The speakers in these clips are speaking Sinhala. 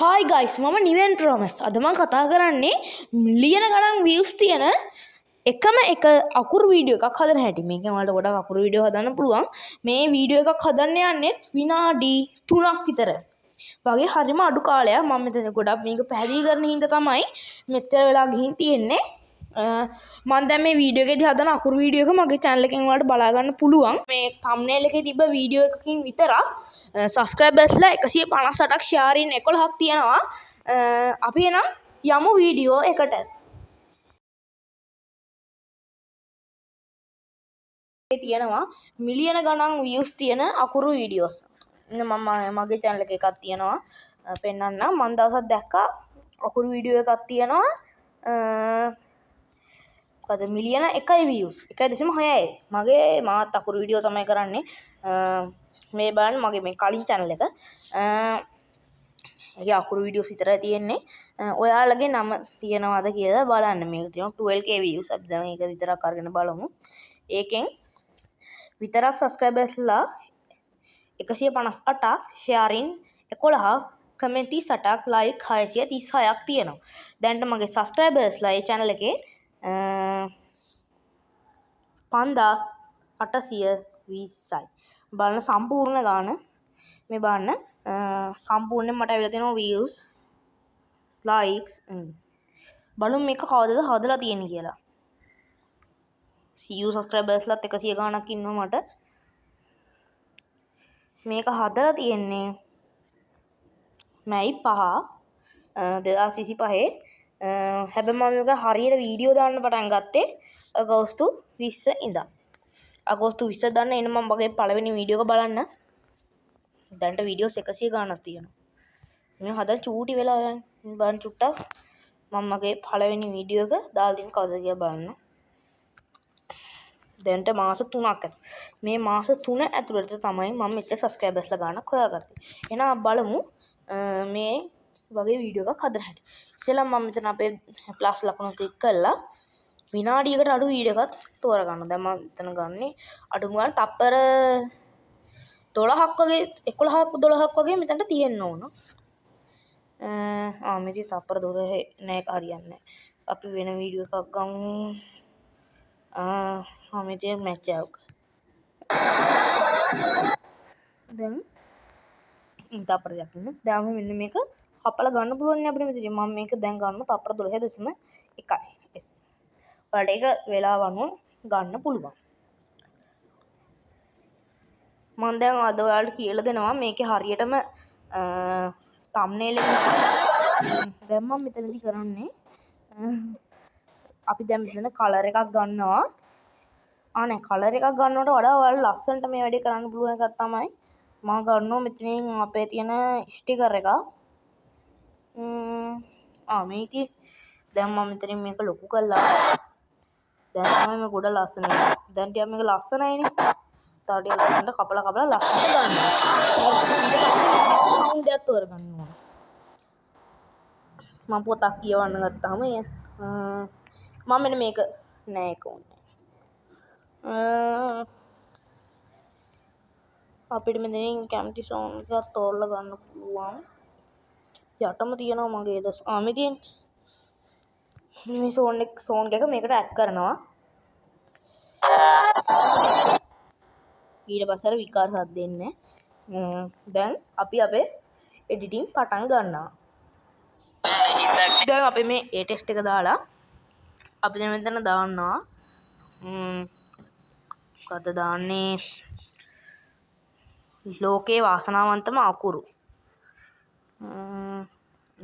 Hi guys, මම නිවෙන් ප්‍රොමස්. අද මම කතා කරන්නේ මිලියන ගණන් views තියෙන එකම එක අකුරු වීඩියෝ එකක් හදන හැටි. මේකෙන් ඔයාලට ගොඩක් අකුරු වීඩියෝ හදන්න පුළුවන්. මේ වීඩියෝ එකක් හදන්න යන්නේ විනාඩි 3ක් විතර. වගේ හරිම අඩු කාලයක්. මම මෙතන ගොඩක් මේක පැහැදිලි කරන හින්දා තමයි මෙච්චර වෙලා ගිහින් තියෙන්නේ. මම දැන් මේ වීඩියෝ එකේදී හදන අකුරු වීඩියෝ එක මගේ channel එකෙන් ඔයාලට බලා ගන්න පුළුවන්. මේ thumbnail එකේ තිබ්බ වීඩියෝ එකකින් විතරක් subscribersලා 158ක් sharing 11ක් තියෙනවා. අපි එනම් යමු වීඩියෝ එකට. තියෙනවා මිලියන ගණන් views තියෙන අකුරු වීඩියෝස්. මම මගේ channel එකේ එකක් තියෙනවා. පෙන්නන්න මම දවසක් දැක්කා අකුරු වීඩියෝ එකක් තියෙනවා. මිලියන 1යි views 1.6යි. මගේ මාත් අකුරු වීඩියෝ තමයි කරන්නේ. මේ බලන්න මගේ මේ කලින් channel එක. ඒකේ අකුරු වීඩියෝස් විතරයි තියෙන්නේ. ඔයාලගේ නම තියෙනවද කියලා බලන්න. මේක තියෙනවා 12k views. අපි දැන් මේක විතරක් අරගෙන බලමු. ඒකෙන් විතරක් subscribersලා 158ක්, sharing 11ක්, comment 38ක්, like 636ක් තියෙනවා. දැන්ට මගේ subscribersලා මේ channel එකේ 5820යි. බලන්න සම්පූර්ණ ගාන මේ බලන්න සම්පූර්ණයෙන් මට ඇවිල්ලා තියෙනවා views, likes. බලමු මේක කවදද හදලා තියෙන්නේ කියලා. view subscribersලාත් 100 ගාණක් ඉන්නවා මට. මේක හදලා තියෙන්නේ මැයි 5 2025. හැබැයි මම මේක හරියට වීඩියෝ දාන්න පටන් ගත්තේ අගෝස්තු 20 ඉඳන්. අගෝස්තු 20 දාන්න එන මම මගේ පළවෙනි වීඩියෝ එක බලන්න. දැන්ට වීඩියෝස් 100 ගාණක් තියෙනවා. මේ හදලා චූටි වෙලා යන්නේ. බලන්න චුට්ටක් මම මගේ පළවෙනි වීඩියෝ එක දාලා තියෙන කවුද කියලා බලන්න. දැන්ට මාස 3ක් ඇතුළත. මේ මාස 3 ඇතුළත තමයි මම මෙච්චර සබ්ස්ක්‍රයිබර්ස්ලා ගාණක් හොයාගත්තේ. එහෙනම් බලමු මේ වගේ වීඩියෝ එකක් හදන්න හැටි. ඉතින් මම මෙතන අපේ ප්ලස් ලකුණ ක්ලික් කරලා විනාඩියකට අඩු වීඩියෝ එකක් තෝරගන්න. දැන් මම මෙතන ගන්නේ අඩුම ගානේ තප්පර 12ක් වගේ 11ක් 12ක් වගේ මෙතනට තියෙන්න ඕන. මෙතන තප්පර 12 නෑ හරියන්නේ නෑ. අපි වෙන වීඩියෝ එකක් ගමු. මෙතන මැච් එකක්. දැන් තප්පර දෙකක් ඉන්න. දැන් මෙන්න මේක කපලා ගන්න පුළුවන් නේ අපිට මෙතන. මම මේක දැන් ගන්න තප්පර 12.1. yes. ඔයාලට ඒක වෙලාව අනුව ගන්න පුළුවන්. මම දැන් අද ඔයාලට කියලා දෙනවා මේකේ හරියටම thumbnail එක. දැන් මම මෙතනදී කරන්නේ අපි දැන් මෙතන කලර් එකක් ගන්නවා. නෑ කලර් එකක් ගන්නවට වඩා ඔයාලා ලස්සනට මේ වැඩේ කරන්න පුළුවන් එකක් තමයි මම ගන්නවා මෙතනින් අපේ තියෙන ස්ටිකර් එක. මේකේ දැන් මම මෙතනින් මේක ලොකු කළා. දැන් තමයි මේ ගොඩ ලස්සන වෙන්නේ. දැන් ටිකක් මේක ලස්සනයිනේ. තව ටිකක් ලස්සනට කපලා ලස්සනට ගන්නවා. ඊට පස්සේ තෝරගන්න ඕන. මම පොතක් කියවන්න ගත්තාම මම මෙන්න මේක නෑ ඒක ඕනේ. අපිට මෙතනින් කැමති සෝන් එකක් තෝරලා ගන්න පුළුවන්. යටම තියෙනවා මගේ මේ තියෙන්නේ මේ සෝන් එක මේකට ඇඩ් කරනවා. ඊට පස්සේ අර විකාර සද්ද දෙන්නේ. දැන් අපි අපේ එඩිටින් පටන් ගන්නවා. දැන් අපි මේ ඒ ටෙක්ස්ට් එක දාලා අපි දැන් මෙතන දාන්නවා. කත දාන්නේ ලෝකේ වාසනාවන්තම අකුරු.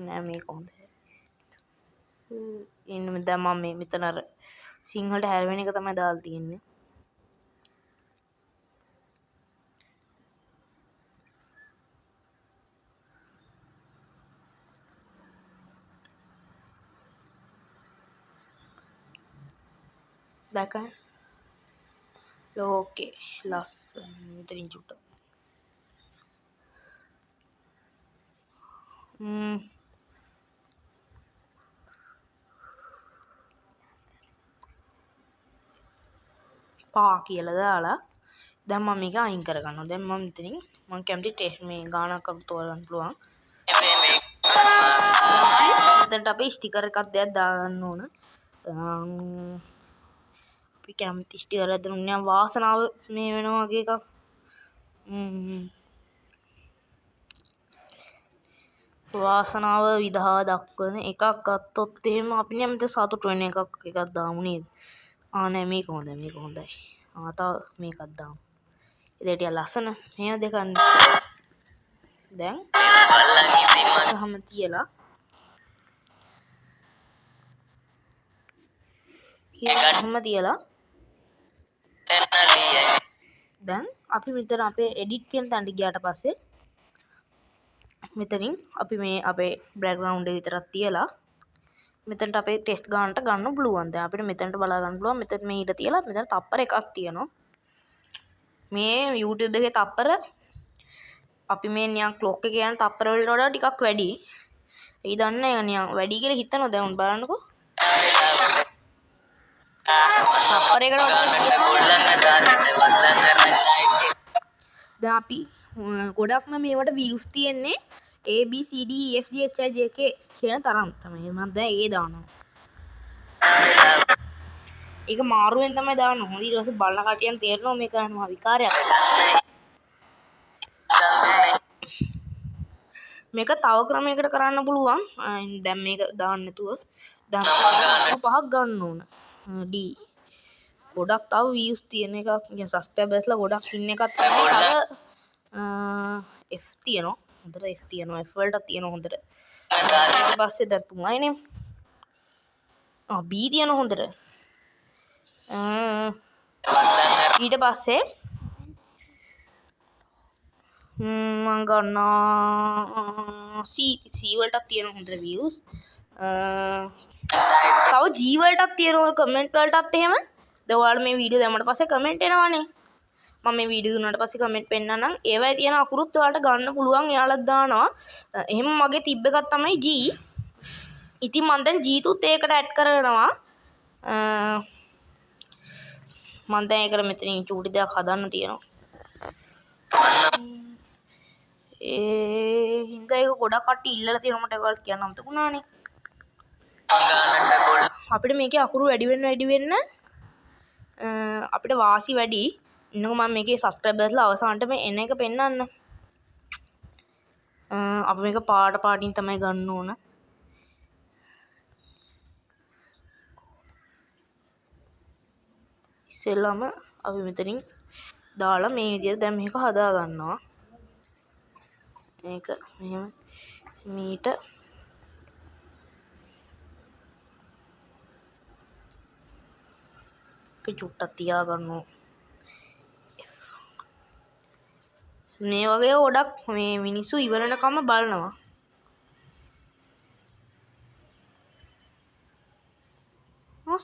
නෑ මේක හොඳ. දැන් මම මේ මෙතන අර සිංහලට හැරවෙන එක තමයි දාලා තියෙන්නේ. දැක්කද? ලෝකේ ලස්සන මෙතනින් චුට්ටක්. පා කියලා දාලා දැන් මම මේක අයින් කරගන්නවා. දැන් මම මෙතනින් මම කැමති ටෙක්ස්ට් මේ ගානක් අපිට තෝරගන්න පුළුවන්. මෙතනට අපේ ස්ටිකර් එකක් දෙයක් දාගන්න ඕන. අපි කැමති ස්ටිකර් එකක් දුන්නා වාසනාව මේ වෙනවා වගේ එකක්. වාසනාව විදහා දක්වන එකක් ගත්තොත් එහෙම අපි නැමෙත සතුට වෙන එකක් දාමු නේද? නෑ මේක හොඳයි. තව මේකක් දාමු. ඒක ටික ලස්සන. මේව දෙකක් දැන් ගහම තියලා දැන් අපි මෙතන අපේ එඩිට් කියන තැනට ගියාට පස්සේ මෙතනින් අපි මේ අපේ බෑග්ග්‍රවුන්ඩ් එක විතරක් තියලා මෙතනට අපේ ටෙස්ට් ගන්නට ගන්න පුළුවන්. දැන් අපිට මෙතනට බලා ගන්න පුළුවන්. මෙතන මේ ඊට තියලා මෙතන තප්පර එකක් තියෙනවා. මේ YouTube එකේ තප්පර අපි මේ නිකන් ක්ලොක් එකේ යන තප්පර වලට වඩා ටිකක් වැඩි. ඒ දන්නේ නිකන් වැඩි කියලා හිතනවා. දැන් උන් බලන්නකෝ. තප්පරයකට දැන් අපි ගොඩක්ම මේවට views තියෙන්නේ A B C D E F G H I J K කියන තරම් තමයි. මම දැන් ඒ දානවා. ඒක මාරුවෙන් තමයි දාන්නේ. හොඳ ඊට පස්සේ බලන කටියන් තේරෙනවා මේක යනවා විකාරයක්. මේක තව ක්‍රමයකට කරන්න පුළුවන්. දැන් මේක දාන්න නැතුව දැන් පහක් ගන්න ඕන. D ගොඩක් තව views තියෙන එකක්. يعني subscribersලා ගොඩක් ඉන්න එකක් තමයි. තව F තියෙනවා. හොඳට F තියෙනවා. F වලට තියෙනවා හොඳට. ඊට පස්සේ දැන් 3යිනේ. B තියෙනවා හොඳට. ඊට පස්සේ මම ගන්නවා C වලටත් තියෙනවා හොඳට views. තව G වලටත් තියෙනවා කමෙන්ට් වලටත් එහෙම. දැන් ඔයාලා මේ වීඩියෝ දැම්මට පස්සේ කමෙන්ට් එනවනේ. මම මේ වීඩියෝ දුන්නාට පස්සේ කමෙන්ට් පෙන්නන්නම්. ඒවයි තියෙන අකුරුත් ඔයාලට ගන්න පුළුවන්. එයාලත් දානවා. එහෙම මගේ තිබ්බ එකක් තමයි G. ඉතින් මම දැන් G තුත් ඒකට ඇඩ් කරනවා. මම දැන් ඒකට මෙතනින් චූටි දෙයක් හදන්න තියෙනවා. හින්දා ඒක ගොඩක් කට්ටිය ඉල්ලලා තියෙනවා මට ඒකට කියන්න අමතකුණානේ. අපිට මේකේ අකුරු වැඩි වෙන්න අපිට වාසි වැඩි. ඉන්නකො මම මේකේ සබ්ස්ක්‍රයිබර්ස්ලා අවසානට මේ එන එක පෙන්නන්න. අපි මේක පාටින් තමයි ගන්න ඕන. ඉස්සෙල්ලාම අපි මෙතනින් දාලා මේ විදිහට දැන් මේක හදා ගන්නවා. මේක මෙහෙම මීට චුට්ටක් තියා ගන්නවා. මේ වගේ ගොඩක් මේ මිනිස්සු ඉවරනකම බලනවා.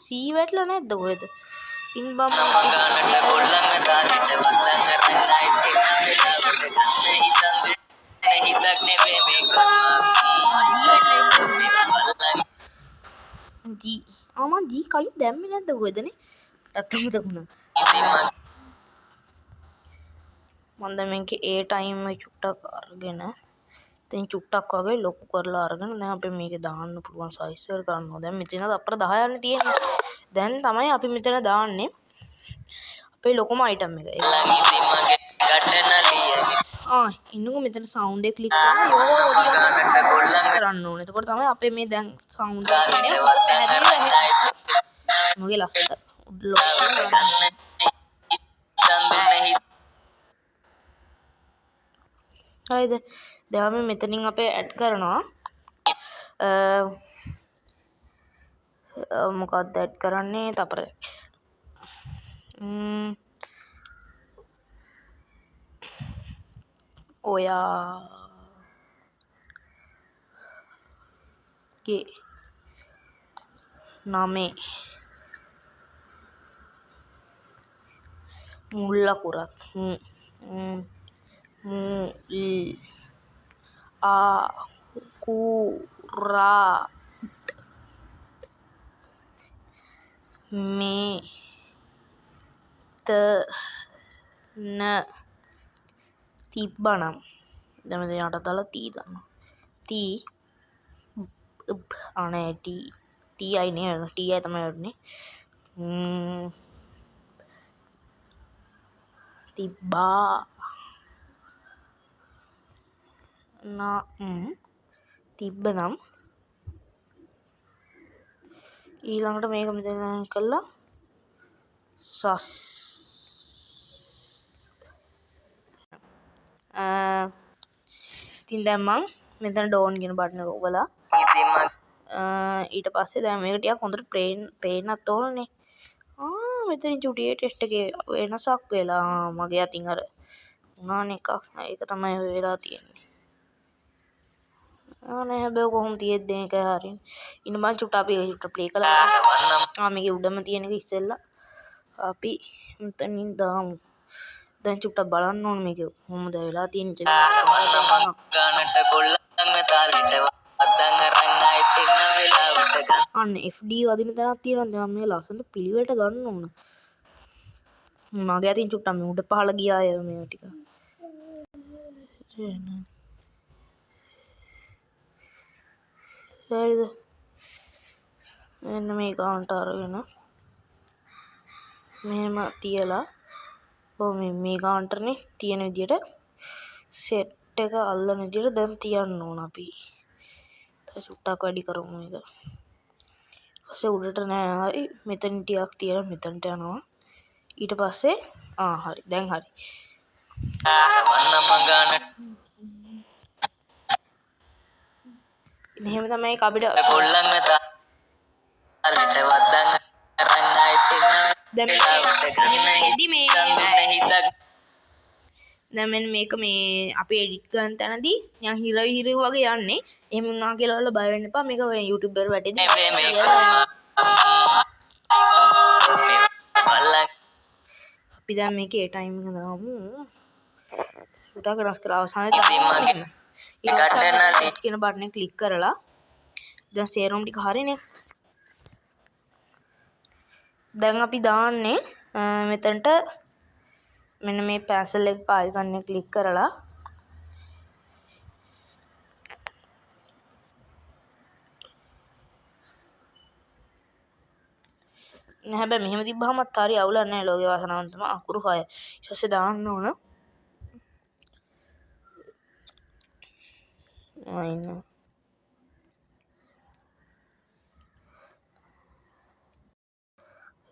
C වැටලා නැද්ද කොහෙද? ඉන් බම් G මම G කලින් දැම්මේ නැද්ද කොහෙදනේ? අතමතකුණා. මම දැන් මේකේ A time එක චුට්ටක් අරගෙන දැන් චුට්ටක් වගේ ලොකු කරලා අරගෙන දැන් අපි මේකේ දාන්න පුළුවන් සයිස් එක කරනවා. දැන් මෙතන අපර 10 යන්නේ තියෙන්නේ. දැන් තමයි අපි මෙතන දාන්නේ අපේ ලොකුම අයිටම් එක. ඉන්නකො මෙතන සවුන්ඩ් එක ක්ලික් කරන්න ඕනේ. එතකොට තමයි අපේ මේ දැන් සවුන්ඩ් එක එන්නේ. මගේ ලස්සට හරිද? දැන් අපි මෙතනින් අපේ ඇඩ් කරනවා. මොකක්ද ඇඩ් කරන්නේ? තපර ඔයාගේ නමේ මුල් අකුරත් අකුරත් මෙතන තිබ්බනම් දැන් මෙතන යට දාලා T දානවා. T අනේ TI නේ TI තමයි වඩනේ තිබ්බා තිබ්බනම් ඊළඟට මේක මෙතන කළා සස් ඉතින් දැන් මං මෙතන ඩෝන් කියන බටන් එක ඔබලා ඊට පස්සේ දැන් මේක ටිකක් හොඳට පේන්නත් ඕනනේ මෙතන චුටියේ ටෙස්ට් එකේ වෙනසක් වෙලා මගේ අතින් අර උනාන එකක් ඒක තමයි වෙලා තියෙන්නේ අනේ හැබැයි කොහොම තියෙද්ද මේක හරින් ඉන්න මං චුට්ට අපි චුට්ට ප්ලේ කරලා මේකේ උඩම තියෙන එක ඉස්සෙල්ලා අපි මෙතනින් දාමු දැන් චුට්ටක් බලන්න ඕනේ මේක කොහොමද වෙලා තියෙන්නේ කියලා ගන්නට කොල්ලන් තාලෙට අදන් අරන් ආයෙත් එන්න වෙලාවට අන්න FD වදින තැනක් තියෙනවා දැන් මේ ලස්සනට පිළිවෙලට ගන්න ඕන මගේ අතින් චුට්ටක් මේ උඩ පහළ ගියා අය මේ ටික හරිද එන්න මේ ගානට අරගෙන මෙහෙම තියලා මේ ගානටනේ තියෙන විදියට සෙට් එක අල්ලන විදියට දැන් තියන්න ඕන අපි චුට්ටක් වැඩි කරමු මේක පස්සේ උඩට නෑ හරි මෙතන ටිකක් තියලා මෙතනට යනවා ඊට පස්සේ හරි දැන් හරි මෙහෙම තමයි අපිට කොල්ලන් තාලෙට වදන් අරන් ආයෙත් එන්න දැන් මෙන්න මේක මේ අපි එඩිට් කරන තැනදී නිකන් හිර වගේ යන්නේ එහෙම වුණා කියලා වල බය වෙන්න එපා මේක YouTube එකට වැටෙන්නේ අපි දැන් මේකේ ටයිම් එක දාමු ටක් වෙනස් කරලා අවසානයේ දාමු ඊට කියන බටන් එක ක්ලික් කරලා දැන් සේරම ටික හරිනේ දැන් අපි දාන්නේ මෙතනට මෙන්න මේ පැන්සල් එක පාවිච්චි කරන්න ක්ලික් කරලා හැබැයි මෙහෙම තිබ්බහමත් හරි අවුලක් නැහැ ලෝකේ වාසනාවන්තම අකුරු 6 ඊට පස්සේ දාන්න ඕන අයින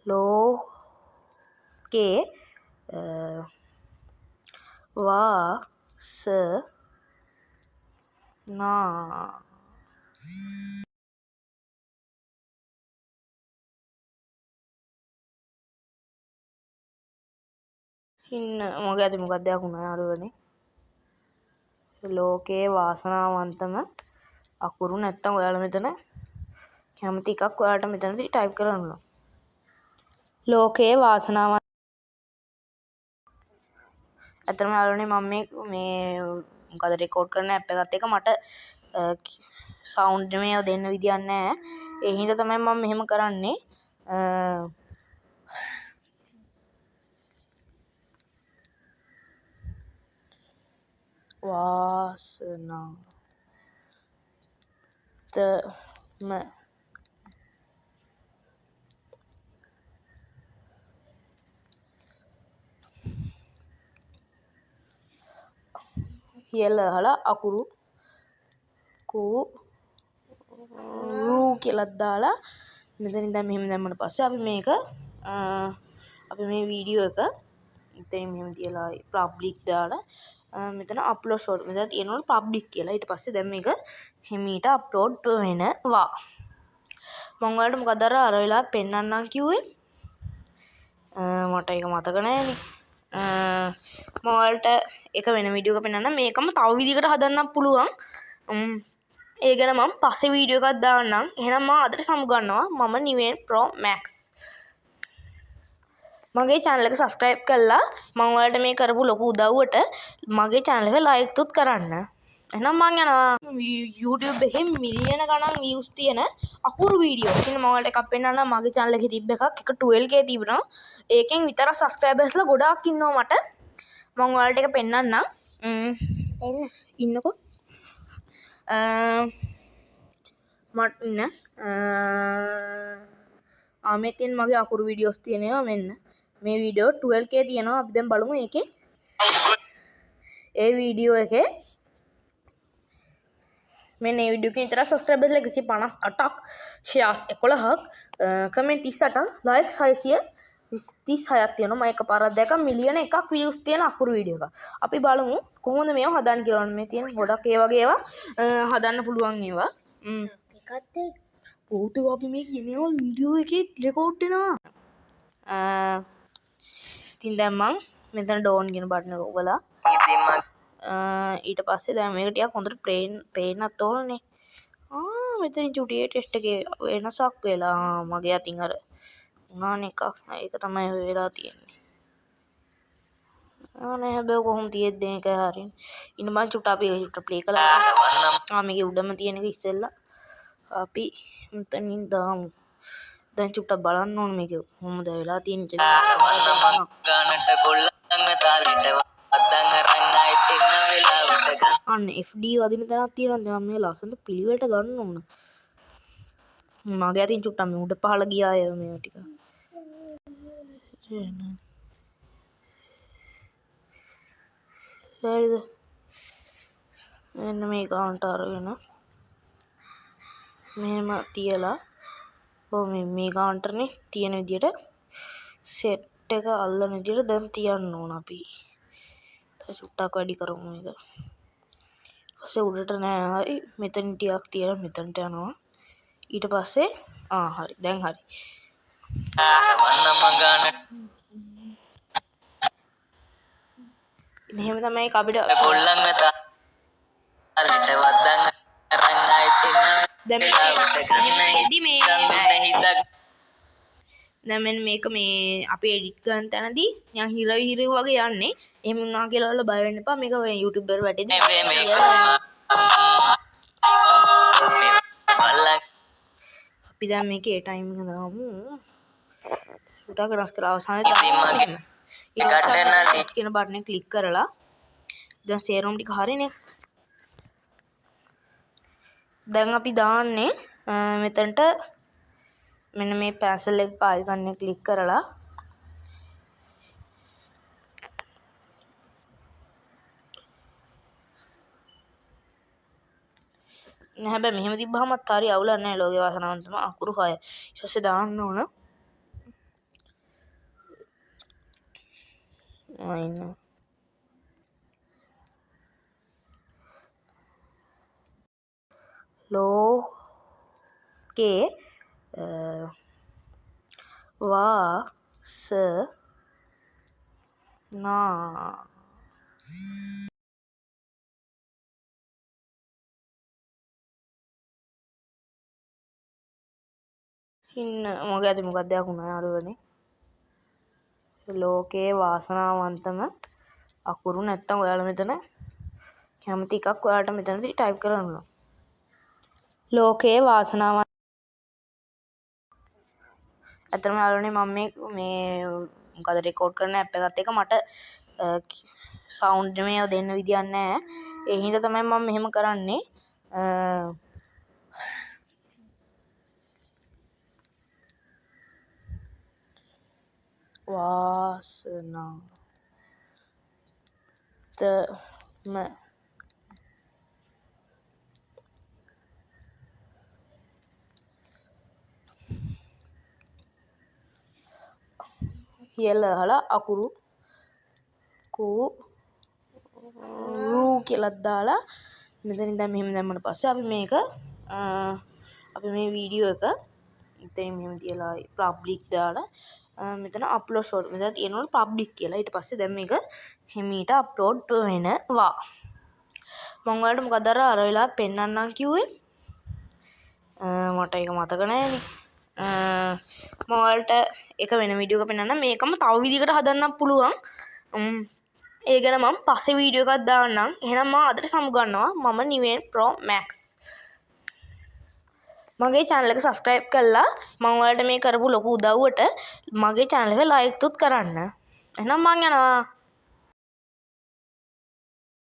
ලෝකේ වාසනා ඉන්න මගේ අද මොකක්ද යකුණා යාළුවනේ ලෝකේ වාසනාවන්තම අකුරු නැත්තම් ඔයාලා මෙතන කැමති එකක් ඔයාලට මෙතනදී ටයිප් කරන්න ඕන ලෝකේ වාසනාවන්ත ඇත්තටම යාළුවනේ මම මේ මොකද රෙකෝඩ් කරන ඇප් එකත් එක මට සවුන්ඩ් මේව දෙන්න විදියක් නැහැ ඒ හින්දා තමයි මම මෙහෙම කරන්නේ වාසනාවන්තම කියලා අහලා අකුරු රූ කියලා දාලා මෙතනින් දැන් මෙහෙම දැම්මට පස්සේ අපි මේක අපි මේ වීඩියෝ එක ඉතින් මෙහෙම තියලා පබ්ලික් දාලා මෙතන අප්ලෝඩ් ෂෝට් මෙතන තියෙනවා පබ්ලික් කියලා ඊට පස්සේ දැන් මේක හිමීට අප්ලෝඩ් වෙනවා මම ඔයාලට මොකද අර වෙලාව පෙන්නන්නම් කිව්වේ මට ඒක මතක නැහැනේ මම ඔයාලට එක වෙන වීඩියෝ එකක් පෙන්නන්නම් මේකම තව විදිහකට හදන්නත් පුළුවන් ඒ ගැන මම පස්සේ වීඩියෝ එකක් දාන්නම් එහෙනම් මම අදට සමුගන්නවා මම නිවෙන් ප්‍රෝ මැක්ස් මගේ channel එක subscribe කරලා මම ඔයාලට මේ කරපු ලොකු උදව්වට මගේ channel එක like තුත් කරන්න එහෙනම් මං යනවා YouTube එකේ මිලියන ගණන් views තියෙන අකුරු වීඩියෝ ඉතින් මම ඔයාලට එකක් පෙන්නන්නම් මගේ channel එකේ තිබ්බ එකක් එක 12k තිබුණා ඒකෙන් විතර subscribersලා ගොඩාක් ඉන්නවා මට මම ඔයාලට එක පෙන්නන්නම් ඉන්නකෝ මට ඉන්න මේ තියෙන මගේ අකුරු වීඩියෝස් තියෙනවා මෙන්න මේ වීඩියෝ 12k තියෙනවා අපි දැන් බලමු ඒකේ ඒ වීඩියෝ එකේ මෙන්න මේ වීඩියෝ එකේ විතර සබ්ස්ක්‍රයිබර්ස් 158ක් ෂෙයාර්ස් 11ක් කමෙන්ට් 38ක් ලයික් 636ක් තියෙනවා මම එකපාරක් දැක්කා මිලියන 1ක් views තියෙන අකුරු වීඩියෝ එකක් අපි බලමු කොහොමද මේව හදන්න කියලා මේ තියෙන ගොඩක් ඒ වගේ ඒවා හදන්න පුළුවන් ඒවා එකත් පොතේ අපි මේ කියනවා වීඩියෝ එකේ රෙකෝඩ් වෙනවා ඉතින් දැන් මම මෙතන ඩෝන් කියන බටන් එක ඔබලා ඊට පස්සේ දැන් මේක ටිකක් හොඳට පේන්නත් ඕනනේ මෙතන චුටියේ ටෙස්ට් එකේ වෙනසක් වෙලා මගේ අතින් අර උනානේ එකක් ඒක තමයි වෙලා තියෙන්නේ නේ හැබැයි කොහොම තියෙද්ද මේක හරියන්නේ ඉන්න මම චුට්ට අපි චුට්ට ප්ලේ කරලා මේකේ උඩම තියෙන එක ඉස්සෙල්ලා අපි මෙතනින් දාමු දැන් චුට්ටක් බලන්න ඕනේ මේක කොහොමද වෙලා තියෙන්නේ කියලා ගානට කොල්ලංග තාලෙට අතං අරන් ආයෙත් එන්න වෙලාවට අන්න FD වදින තැනක් තියෙනවා දැන් මේ ලස්සනට පිළිවෙලට ගන්න ඕන මගේ අතින් චුට්ටක් මේ උඩ පහළ ගියා අය මේවා ටික හරිද මෙන්න මේ ගානට අරගෙන මෙහෙම තියලා මේ ගානටනේ තියෙන විදියට සෙට් එක අල්ලන විදියට දැන් තියන්න ඕන අපි චුට්ටක් වැඩි කරමු මේක ඊපස්සේ උඩට නෑ හරි මෙතන ටිකක් තියලා මෙතනට යනවා ඊට පස්සේ හරි දැන් හරි මෙහෙම තමයි ඒක අපිට කොල්ලන් අත අරට වද්දන් අරන් ආයෙත් එන්න දැන් මෙන්න මේක මේ අපි එඩිට් කරන තැනදී නිකන් හිර වගේ යන්නේ එහෙම වුණා කියලා වල බය වෙන්න එපා මේක YouTube එකට වැටෙන්නේ අපි දැන් මේකේ ඒ ටයිම් එක දාමු උඩට වෙනස් කරලා අවසානයේ දාමු ඊට කියන බටන් එක ක්ලික් කරලා දැන් සේරම ටික හරිනේ දැන් අපි දාන්නේ මෙතනට මෙන්න මේ පැන්සල් එක ආයිකන් එක ක්ලික් කරලා නෑ හැබැයි මෙහෙම තිබ්බහමත් හරි අවුලක් නෑ ලෝකේ වාසනාවන්තම අකුරු 6 ඊට පස්සේ දාන්න ඕන අයින්න ලෝකේ වාසනා ඉන්න මොකද ඇති මොකක්ද යකුණා යාළුවනේ ලෝකේ වාසනාවන්තම අකුරු නැත්තම් ඔයාලා මෙතන කැමති එකක් ඔයාලට මෙතනදී ටයිප් කරන්න ඕන ලෝකේ වාසනාවන්ත ඇත්තටම යාළුවනේ මම මේ මොකද රෙකෝඩ් කරන ඇප් එකත් එක මට සවුන්ඩ් මේව දෙන්න විදියක් නැහැ ඒ හින්දා තමයි මම මෙහෙම කරන්නේ වාසනාවන්තම කියලා අකුරු රූ කියලා දාලා මෙතනින් දැන් මෙහෙම දැම්මට පස්සේ අපි මේක අපි මේ වීඩියෝ එක ඉතින් මෙහෙම තියලා පබ්ලික් දාලා මෙතන අප්ලෝඩ් ෂෝට් මෙතන තියෙනවා පබ්ලික් කියලා ඊට පස්සේ දැන් මේක හිමීට අප්ලෝඩ් වෙනවා මම ඔයාලට මොකද අර වෙලාව පෙන්නන්නම් කිව්වේ මට ඒක මතක නෑනේ මම ඔයාලට එක වෙන වීඩියෝ එකක් පෙන්නන්නම් මේකම තව විදිහකට හදන්න පුළුවන් ඒ ගැන මම පස්සේ වීඩියෝ එකක් දාන්නම් එහෙනම් මම අදට සමුගන්නවා මම නිවෙන් ප්‍රෝ මැක්ස් මගේ channel එක subscribe කරලා මම ඔයාලට මේ කරපු ලොකු උදව්වට මගේ channel එක like තුත් කරන්න එහෙනම් මං යනවා